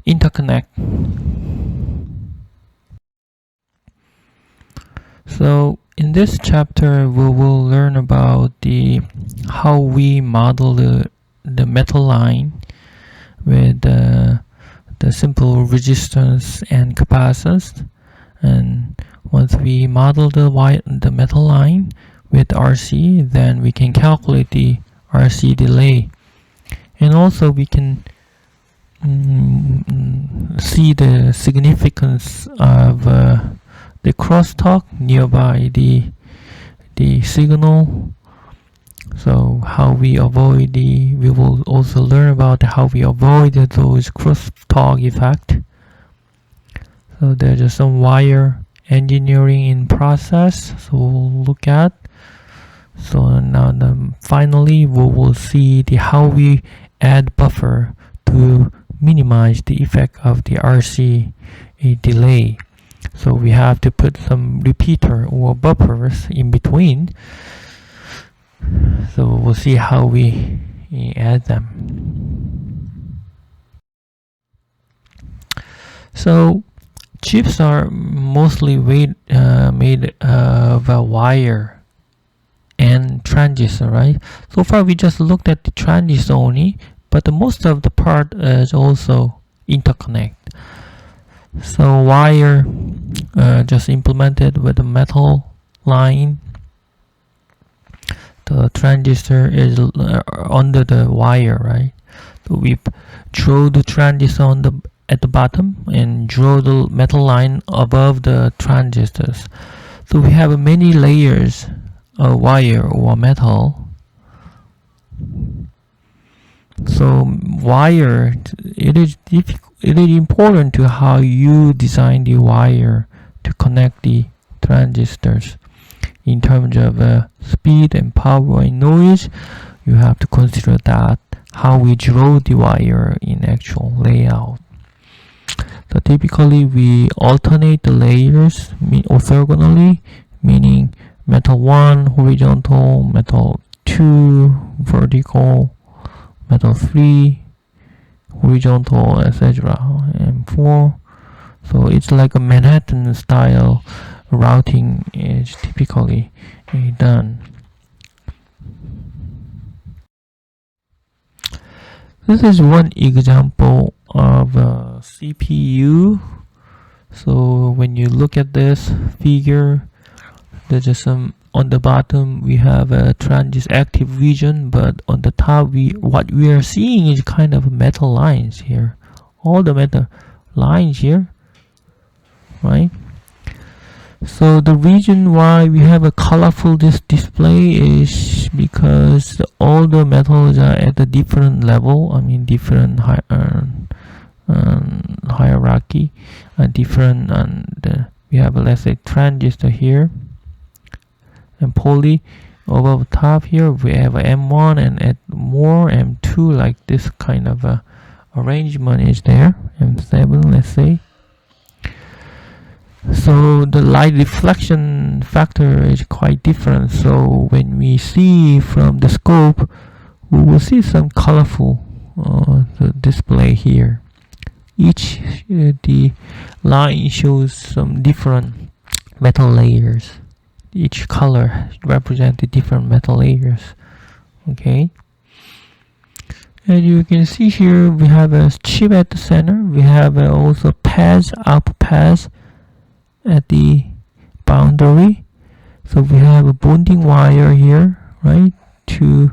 interconnect. So in this chapter, we will learn about how we model the metal line with the simple resistance and capacitance. And once we model the metal line with RC, then we can calculate the RC delay, and also we can see the significance of the crosstalk nearby the signal. So how we avoid we will also learn about how we avoid those crosstalk effect. So there's some wire engineering in process, so we'll look at. So now finally we will see how we add buffer to minimize the effect of the RC delay. So we have to put some repeater or buffers in between. So we'll see how we add them. So chips are mostly made of a wire and transistor, right? So far we just looked at the transistor only, but most of the part is also interconnect. So wire just implemented with the metal line. The transistor is under the wire, right? So we draw the transistor at the bottom and draw the metal line above the transistors. So we have many layers of wire or metal. So wire, it is important to how you design the wire to connect the transistors. In terms of speed and power and noise, you have to consider that how we draw the wire in actual layout. So typically we alternate the layers orthogonally, meaning metal 1 horizontal, metal 2 vertical, metal 3 horizontal, etc. and 4. So it's like a Manhattan style routing is typically done. This is one example of a CPU. So when you look at this figure, there's some on the bottom we have a transistor active region, but on the top what we are seeing is kind of metal lines here, all the metal lines here, right? So the reason why we have a colorful display is because all the metals are at a different level, different hierarchy, different, and we have let's say transistor here and poly above top. Here we have a M1 and at more M2, like this kind of arrangement is there, M7 let's say. So the light reflection factor is quite different. So when we see from the scope, we will see some colorful display here. Each the line shows some different metal layers. Each color represents the different metal layers. Okay. As you can see here, we have a chip at the center. We have also pads, output pads at the boundary. So we have a bonding wire here, right, to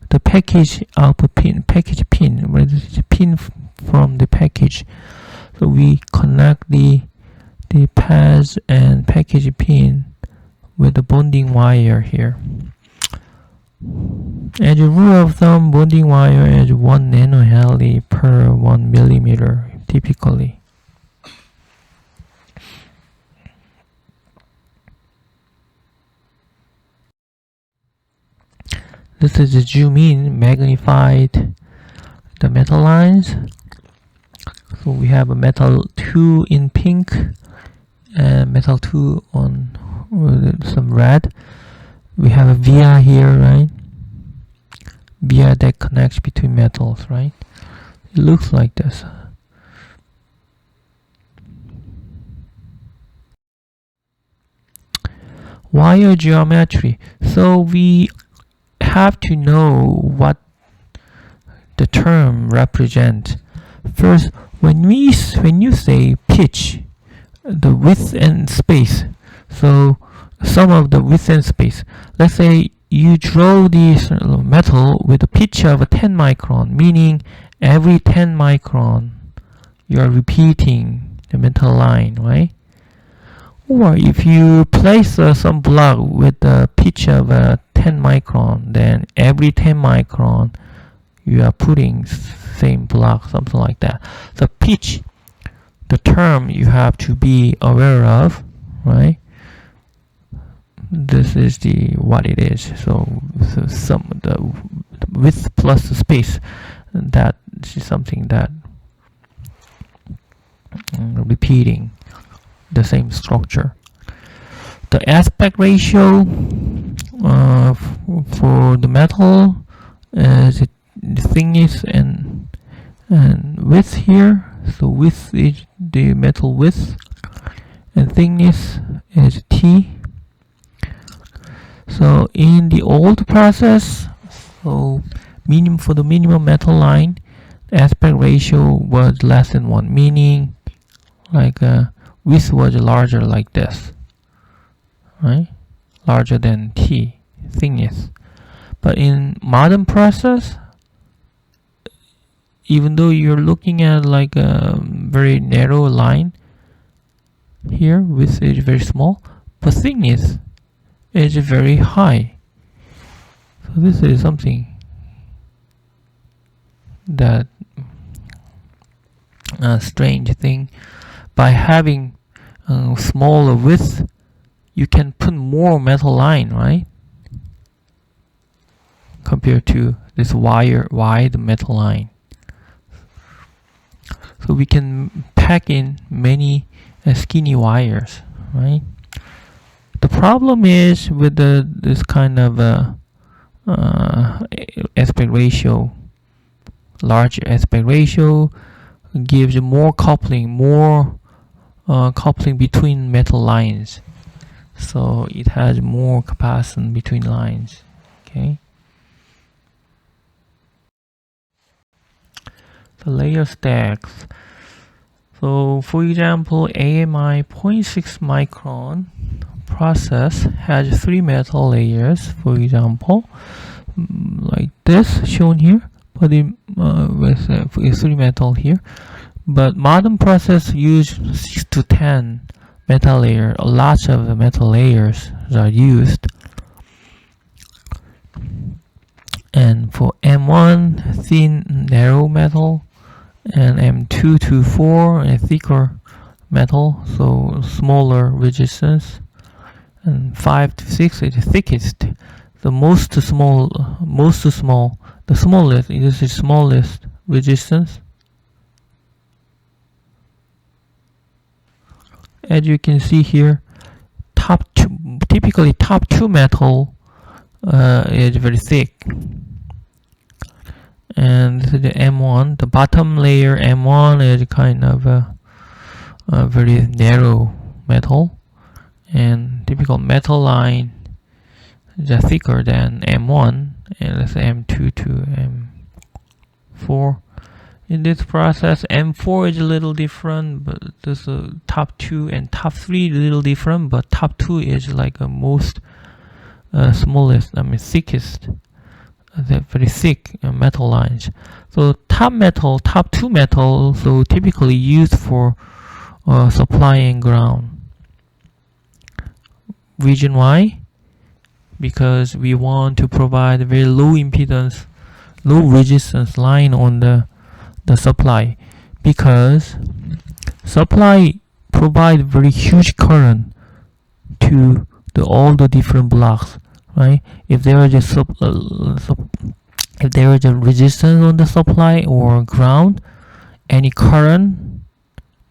the package output pin, package pin, where this is a pin from the package. So we connect the pads and package pin with the bonding wire here. As a rule of thumb, bonding wire is 1 nanohenry per 1 millimeter typically. This is a zoom in, magnified the metal lines. So we have a metal 2 in pink and metal 2 on some red. We have a via here, right? Via that connects between metals, right? It looks like this. wire geometry. So we have to know what the term represents. First, when you say pitch, the width and space, so sum of the width and space. Let's say you draw this metal with a pitch of 10 micron, meaning every 10 micron you are repeating the metal line, right? Or if you place some block with a pitch of 10 micron, then every 10 micron you are putting same block, something like that. So pitch, the term you have to be aware of, right? This is what it is. So some the width plus the space, that is something that repeating the same structure. The aspect ratio for the metal is the thickness and width here. So width is the metal width and thickness is T. So in the old process, so for the minimum metal line, the aspect ratio was less than 1, meaning like width was larger like this, right? Larger than T, thickness. But in modern process, even though you're looking at like a very narrow line here, width is very small, but thickness is very high. So this is something that a strange thing. By having smaller width, you can put more metal line, right? Compared to this wide metal line. So we can pack in many skinny wires, right? The problem is with this kind of aspect ratio. Large aspect ratio gives more coupling, coupling between metal lines. So it has more capacitance between lines. Okay. The layer stacks. So for example, AMI 0.6 micron process has 3 metal layers, for example, like this shown here, but with 3 metal here. But modern process use 6 to 10 metal layer. Lots of metal layers are used. And for M1, thin narrow metal, and M2 to 4, a thicker metal, so smaller resistance, and 5 to 6 is the thickest. The the smallest is the smallest resistance. As you can see here, typically top 2 metal is very thick. And the M1, the bottom layer M1 is kind of a very narrow metal, and typical metal line is thicker than M1, and let's say M2 to M4. In this process, M4 is a little different, but this top 2 and top 3 is a little different, but top 2 is like a most smallest, thickest. They're very thick metal lines. So top 2 metal, so typically used for supply and ground. Reason why? Because we want to provide a very low impedance, low resistance line on the supply, because supply provide very huge current to all the different blocks. Right? If there is a resistance on the supply or ground, any current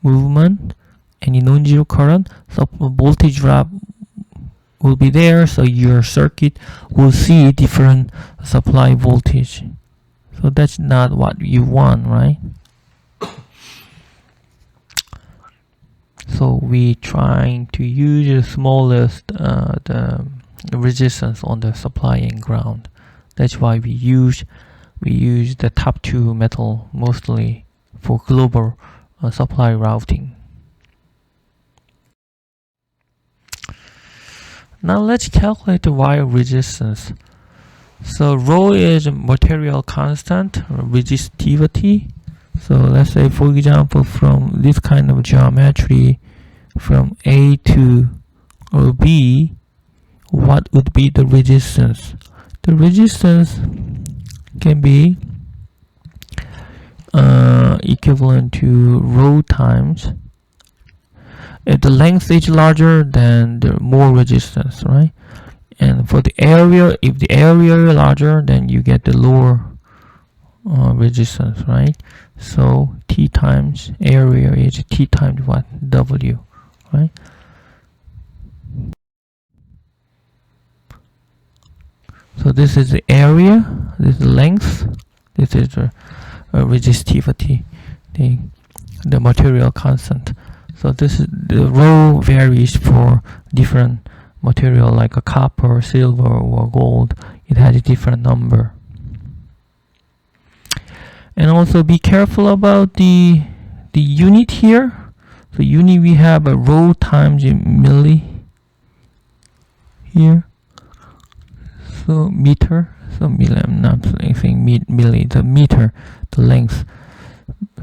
movement, any non-zero current, so voltage drop will be there. So your circuit will see different supply voltage. So that's not what you want, right? So we trying to use the smallest the resistance on the supply and ground. That's why we use the top two metal mostly for global supply routing. Now let's calculate the wire resistance. So rho is material constant, resistivity. So let's say, for example, from this kind of geometry, from A to B, what would be the resistance? The resistance can be equivalent to rho times. If the length is larger, then the more resistance, right? And for the area, if the area is larger, then you get the lower resistance, right? So T times area is T times what? W, right? So this is the area, this is the length, this is the resistivity, the material constant. So this is the rho varies for different material like a copper, silver, or gold. It has a different number. And also be careful about the unit here. So unit, we have a rho times in milli here. So meter, so milli, I'm not saying milli, the meter, the length.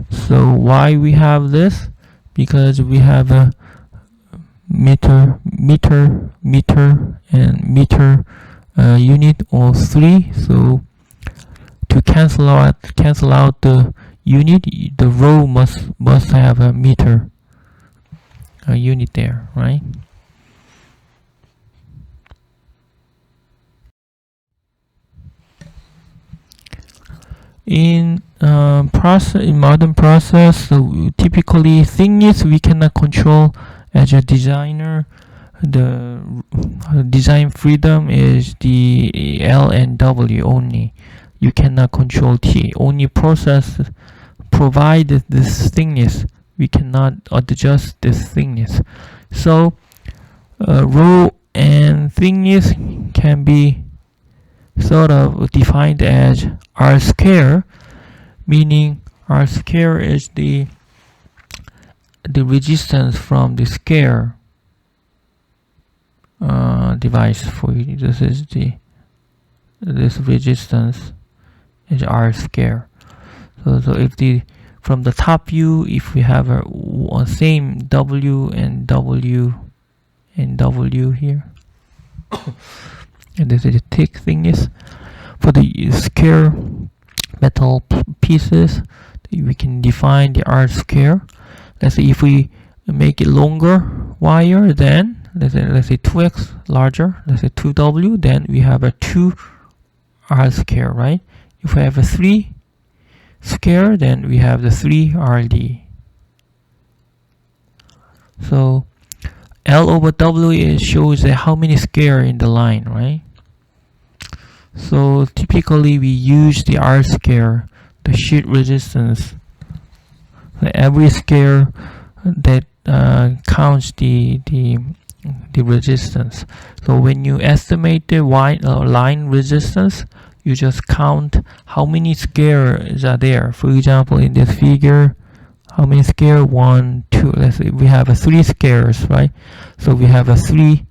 So why we have this? Because we have a meter, and meter unit, all three. So to cancel out the unit, the rho must have a meter unit there, right? In modern process, so typically thickness we cannot control as a designer. The design freedom is the L and W only. You cannot control T. Only process provide this thickness. We cannot adjust this thickness. So rho and thickness can be sort of defined as R square, meaning R square is the resistance from the square device. For you, this is this resistance is R square. So if from the top view, if we have a same W and W and W here, and this is the thick thickness for the square metal pieces, we can define the R square. Let's say if we make it longer wire, then let's say 2x larger, let's say 2W, then we have a 2 R square, right? If we have a 3 square, then we have the 3 RD. So L over W shows how many square in the line, right? So typically we use the R square, the sheet resistance. Every square that counts the resistance. So when you estimate the line resistance, you just count how many squares are there. For example, in this figure, how many squares? 1, 2. Let's say we have 3 squares, right? So we have 3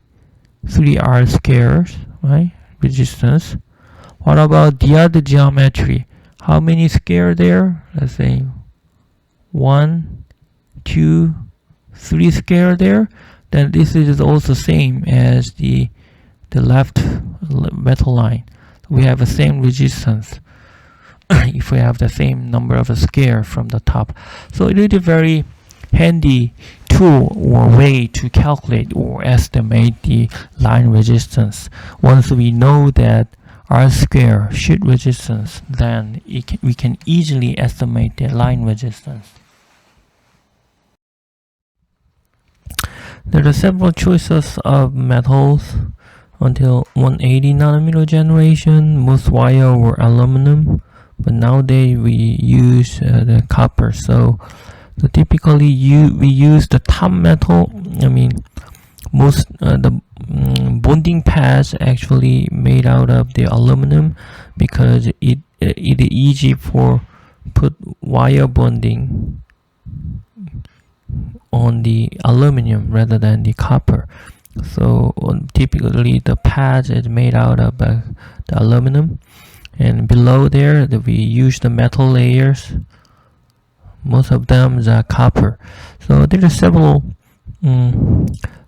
R squares, right? Resistance. What about the other geometry? How many squares there? Let's say 1, 2, 3 square there. Then this is also same as the left metal line. We have the same resistance if we have the same number of square from the top. So it is a very handy tool or way to calculate or estimate the line resistance. Once we know that R square sheet resistance, then we can easily estimate the line resistance. There are several choices of metals. Until 180 nanometer generation, most wire were aluminum, but nowadays we use the copper. So So typically we use the top metal. I mean, most the bonding pads actually made out of the aluminum, because it is easy for put wire bonding on the aluminum rather than the copper. So typically the pads is made out of the aluminum, and below there we use the metal layers. Most of them are copper. So there are several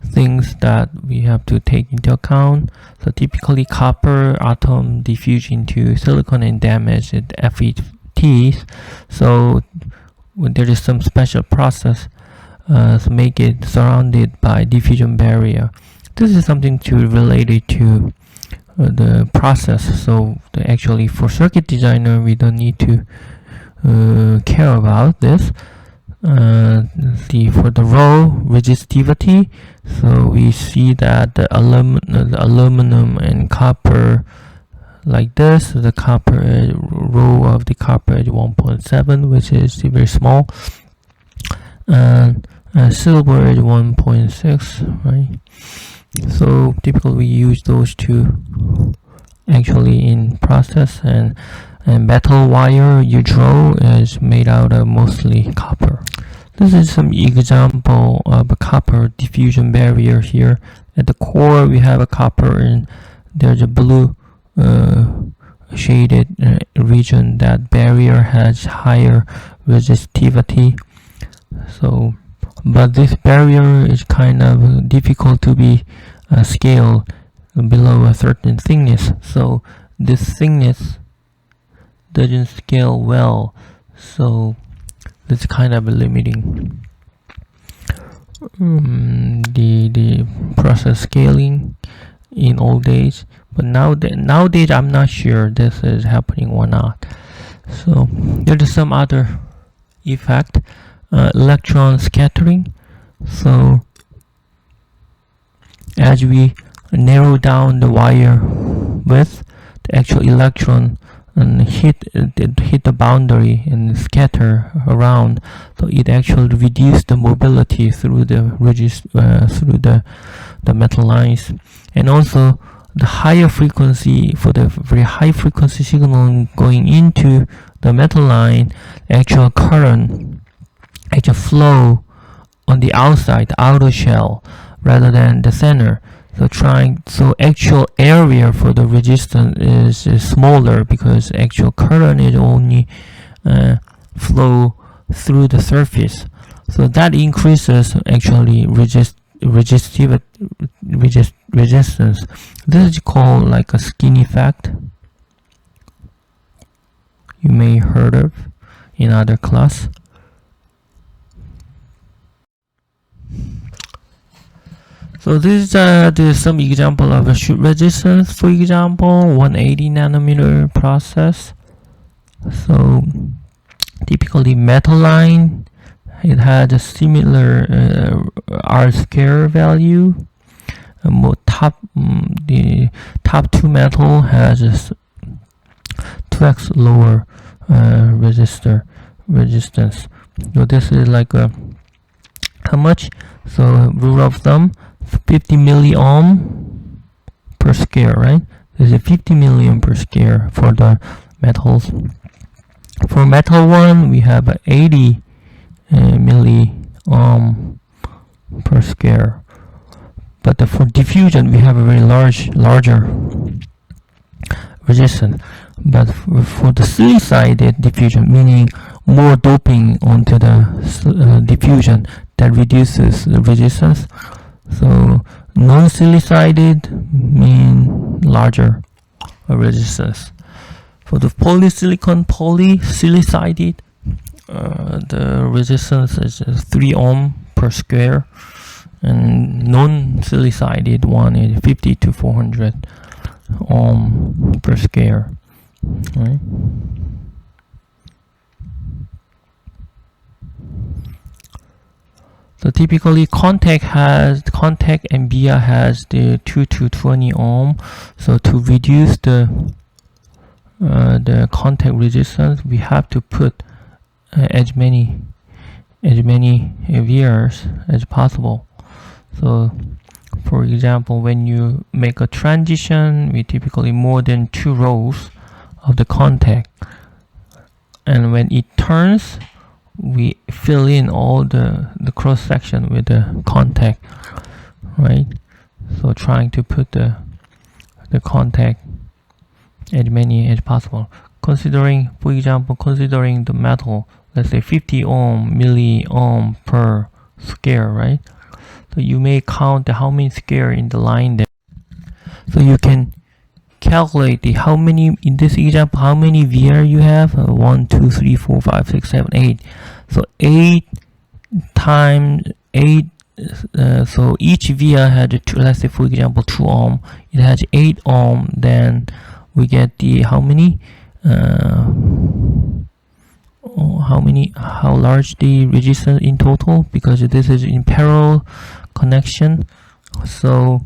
things that we have to take into account. So typically copper atom diffuse into silicon and damage the FETs. So there is some special process to make it surrounded by diffusion barrier. This is something related to the process. So actually for circuit designer, we don't need to care about this. For the row resistivity, so we see that the aluminum and copper, like this, the copper row of the copper is 1.7, which is very small, and silver is 1.6, right? So typically we use those two actually in process, and metal wire you draw is made out of mostly copper. This is some example of a copper diffusion barrier here. At the core we have a copper, and there's a blue shaded region. That barrier has higher resistivity. So, but this barrier is kind of difficult to be scaled below a certain thickness. So this thickness doesn't scale well, so that's kind of limiting the process scaling in old days. But nowadays I'm not sure this is happening or not. So there's some other effect, electron scattering. So as we narrow down the wire width, the actual electron and hit the boundary and scatter around, so it actually reduces the mobility through the metal lines. And also the higher frequency, for the very high frequency signal going into the metal line, actual current actual flow on the outside, the outer shell, rather than the center. So actual area for the resistance is smaller, because actual current is only flow through the surface. So that increases actually resistance. This is called like a skin effect. You may heard of in other class. So this is some example of a shoot resistance. For example, 180 nanometer process. So typically metal line, it had a similar R square value. The top two metal has a 2x lower resistance. So this is like how much? So rule of thumb, 50 milliohm per square, right? This is 50 million per square for the metals. For metal one, we have 80 milliohm per square. But for diffusion, we have a very larger resistance. But for the silicided diffusion, meaning more doping onto the diffusion, that reduces the resistance. So non-silicided mean larger resistance. For the polysilicon polysilicided, the resistance is 3 ohm per square, and non-silicided one is 50 to 400 ohm per square. Right? So typically contact and via has the 2 to 20 ohm. So to reduce the contact resistance, we have to put as many as many vias as possible. So for example, when you make a transition, we typically more than 2 rows of the contact, and when it turns, we fill in all the cross section with the contact, right? So trying to put the contact as many as possible. Considering, for example, considering the metal, let's say 50 ohm milliohm per square, right? So you may count how many square in the line there. So you can calculate the how many, in this example, how many VR you have. 1, 2, 3, 4, 5, 6, 7, 8. So 8 times 8. So each VR had let's say for example 2 ohm. It has 8 ohm. Then we get the how many? How large the resistance in total, because this is in parallel connection. So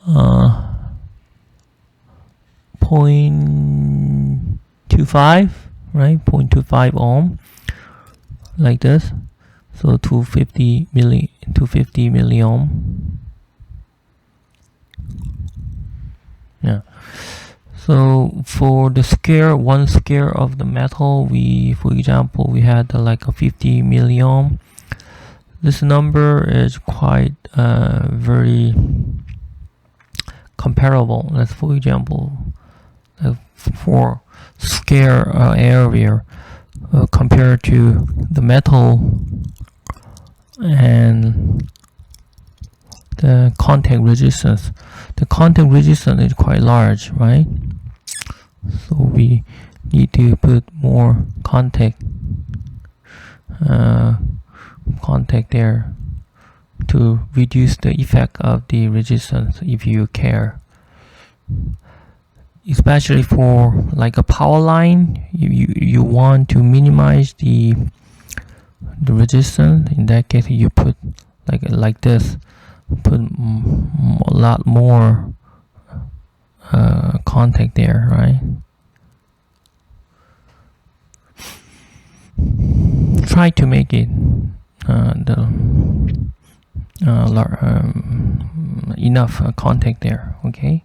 0.25, right? 0.25 ohm, like this. So 250 milliohm. Yeah. So for the square, 1 square of the metal, for example, we had like a 50 milliohm. This number is quite very comparable. Let's, for example, for square area compared to the metal and the contact resistance. The contact resistance is quite large, right? So we need to put more contact there to reduce the effect of the resistance if you care. Especially for like a power line, you want to minimize the resistance. In that case, you put like this, put a lot more contact there, right? Try to make it enough contact there, okay?